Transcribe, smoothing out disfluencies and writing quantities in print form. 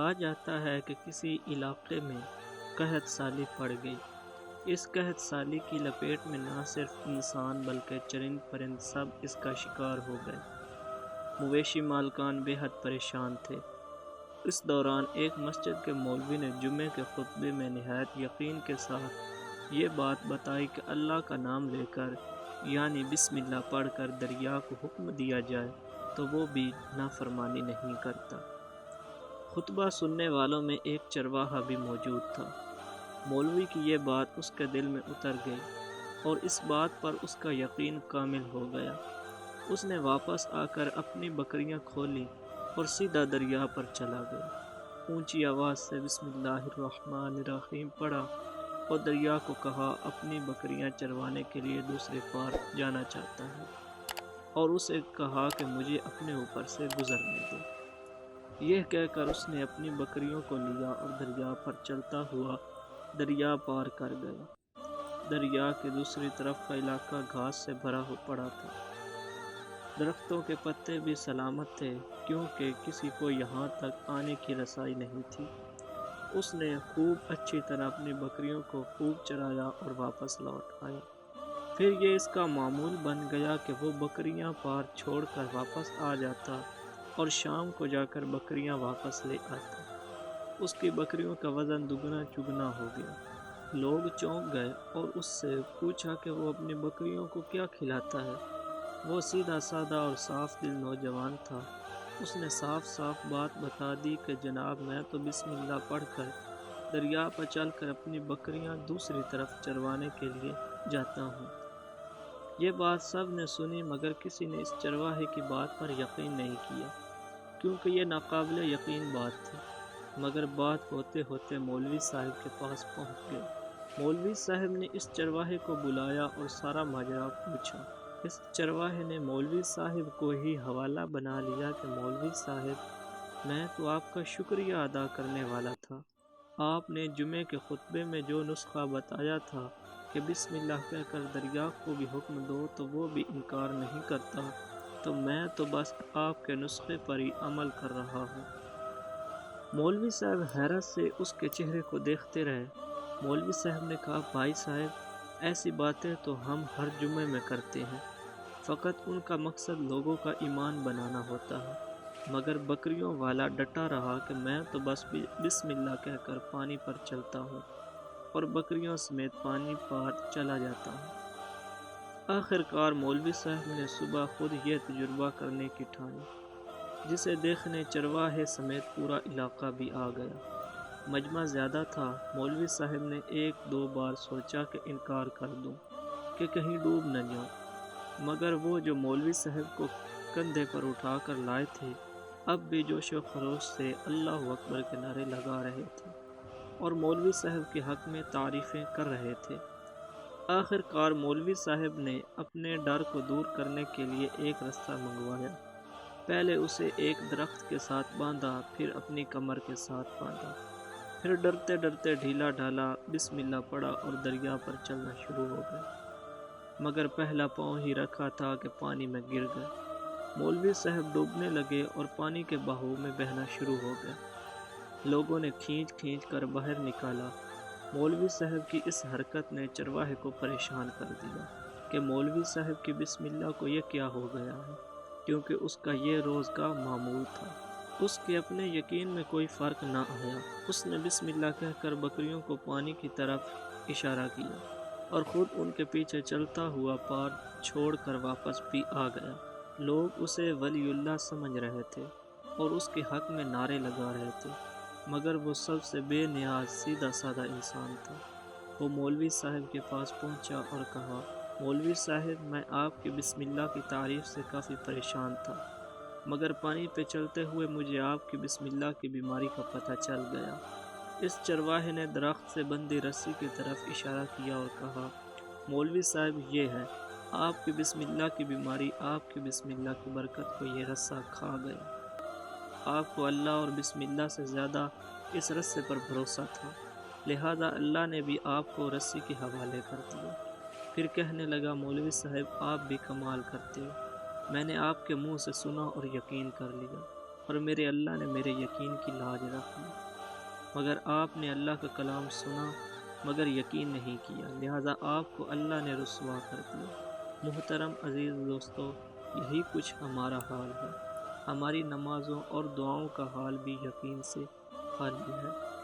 کہا جاتا ہے کہ کسی علاقے میں قحط سالی پڑ گئی۔ اس قحط سالی کی لپیٹ میں نہ صرف انسان بلکہ چرند پرند سب اس کا شکار ہو گئے۔ مویشی مالکان بے حد پریشان تھے۔ اس دوران ایک مسجد کے مولوی نے جمعے کے خطبے میں نہایت یقین کے ساتھ یہ بات بتائی کہ اللہ کا نام لے کر یعنی بسم اللہ پڑھ کر دریا کو حکم دیا جائے تو وہ بھی نافرمانی نہیں کرتا۔ خطبہ سننے والوں میں ایک چرواہا بھی موجود تھا۔ مولوی کی یہ بات اس کے دل میں اتر گئی اور اس بات پر اس کا یقین کامل ہو گیا۔ اس نے واپس آ کر اپنی بکریاں کھولی اور سیدھا دریا پر چلا گیا۔ اونچی آواز سے بسم اللہ الرحمن الرحیم پڑھا اور دریا کو کہا اپنی بکریاں چروانے کے لیے دوسرے پار جانا چاہتا ہے، اور اسے کہا کہ مجھے اپنے اوپر سے گزرنے دو۔ یہ کہہ کر اس نے اپنی بکریوں کو لیا اور دریا پر چلتا ہوا دریا پار کر گیا۔ دریا کے دوسری طرف کا علاقہ گھاس سے بھرا پڑا تھا۔ درختوں کے پتے بھی سلامت تھے کیونکہ کسی کو یہاں تک آنے کی رسائی نہیں تھی۔ اس نے خوب اچھی طرح اپنی بکریوں کو خوب چرایا اور واپس لوٹ آیا۔ پھر یہ اس کا معمول بن گیا کہ وہ بکریاں پار چھوڑ کر واپس آ جاتا اور شام کو جا کر بکریاں واپس لے آتا۔ اس کی بکریوں کا وزن دگنا چگنا ہو گیا۔ لوگ چونک گئے اور اس سے پوچھا کہ وہ اپنی بکریوں کو کیا کھلاتا ہے۔ وہ سیدھا سادہ اور صاف دل نوجوان تھا۔ اس نے صاف صاف بات بتا دی کہ جناب میں تو بسم اللہ پڑھ کر دریا پر چل کر اپنی بکریاں دوسری طرف چروانے کے لیے جاتا ہوں۔ یہ بات سب نے سنی مگر کسی نے اس چرواہے کی بات پر یقین نہیں کیا کیونکہ یہ ناقابل یقین بات تھی۔ مگر بات ہوتے ہوتے مولوی صاحب کے پاس پہنچ گئی۔ مولوی صاحب نے اس چرواہے کو بلایا اور سارا ماجرا پوچھا۔ اس چرواہے نے مولوی صاحب کو ہی حوالہ بنا لیا کہ مولوی صاحب میں تو آپ کا شکریہ ادا کرنے والا تھا۔ آپ نے جمعے کے خطبے میں جو نسخہ بتایا تھا کہ بسم اللہ کہہ کر دریا کو بھی حکم دو تو وہ بھی انکار نہیں کرتا، تو میں تو بس آپ کے نسخے پر ہی عمل کر رہا ہوں۔ مولوی صاحب حیرت سے اس کے چہرے کو دیکھتے رہے۔ مولوی صاحب نے کہا بھائی صاحب ایسی باتیں تو ہم ہر جمعے میں کرتے ہیں، فقط ان کا مقصد لوگوں کا ایمان بنانا ہوتا ہے۔ مگر بکریوں والا ڈٹا رہا کہ میں تو بس بسم اللہ کہہ کر پانی پر چلتا ہوں اور بکریوں سمیت پانی پار چلا جاتا ہوں۔ آخر کار مولوی صاحب نے صبح خود یہ تجربہ کرنے کی ٹھانی، جسے دیکھنے چرواہے سمیت پورا علاقہ بھی آ گیا۔ مجمع زیادہ تھا۔ مولوی صاحب نے ایک دو بار سوچا کہ انکار کر دوں کہ کہیں ڈوب نہ جاؤں، مگر وہ جو مولوی صاحب کو کندھے پر اٹھا کر لائے تھے اب بھی جوش و خروش سے اللہ اکبر کے نعرے لگا رہے تھے اور مولوی صاحب کے حق میں تعریفیں کر رہے تھے۔ آخر کار مولوی صاحب نے اپنے ڈر کو دور کرنے کے لیے ایک رستہ منگوایا۔ پہلے اسے ایک درخت کے ساتھ باندھا، پھر اپنی کمر کے ساتھ باندھا، پھر ڈرتے ڈرتے ڈھیلا ڈھالا بسم اللہ پڑھا اور دریا پر چلنا شروع ہو گئے۔ مگر پہلا پاؤں ہی رکھا تھا کہ پانی میں گر گئے۔ مولوی صاحب ڈوبنے لگے اور پانی کے بہاؤ میں بہنا شروع ہو گئے۔ لوگوں نے کھینچ کھینچ کر باہر نکالا۔ مولوی صاحب کی اس حرکت نے چرواہے کو پریشان کر دیا کہ مولوی صاحب کی بسم اللہ کو یہ کیا ہو گیا ہے، کیونکہ اس کا یہ روز کا معمول تھا۔ اس کے اپنے یقین میں کوئی فرق نہ آیا۔ اس نے بسم اللہ کہہ کر بکریوں کو پانی کی طرف اشارہ کیا اور خود ان کے پیچھے چلتا ہوا پار چھوڑ کر واپس بھی آ گیا۔ لوگ اسے ولی اللہ سمجھ رہے تھے اور اس کے حق میں نعرے لگا رہے تھے، مگر وہ سب سے بے نیاز سیدھا سادہ انسان تھا۔ وہ مولوی صاحب کے پاس پہنچا اور کہا مولوی صاحب میں آپ کی بسم اللہ کی تعریف سے کافی پریشان تھا، مگر پانی پہ چلتے ہوئے مجھے آپ کی بسم اللہ کی بیماری کا پتہ چل گیا۔ اس چرواہے نے درخت سے بندھی رسی کی طرف اشارہ کیا اور کہا مولوی صاحب یہ ہے آپ کی بسم اللہ کی بیماری، آپ کی بسم اللہ کی برکت کو یہ رسہ کھا گیا۔ آپ کو اللہ اور بسم اللہ سے زیادہ اس رسے پر بھروسہ تھا، لہذا اللہ نے بھی آپ کو رسی کے حوالے کر دیا۔ پھر کہنے لگا مولوی صاحب آپ بھی کمال کرتے ہو، میں نے آپ کے منہ سے سنا اور یقین کر لیا۔ اور میرے اللہ نے میرے یقین کی لاج رکھ لی، مگر آپ نے اللہ کا کلام سنا مگر یقین نہیں کیا، لہٰذا آپ کو اللہ نے رسوا کر دیا۔ محترم عزیز دوستو، یہی کچھ ہمارا حال ہے۔ ہماری نمازوں اور دعاؤں کا حال بھی یقین سے خالی ہے۔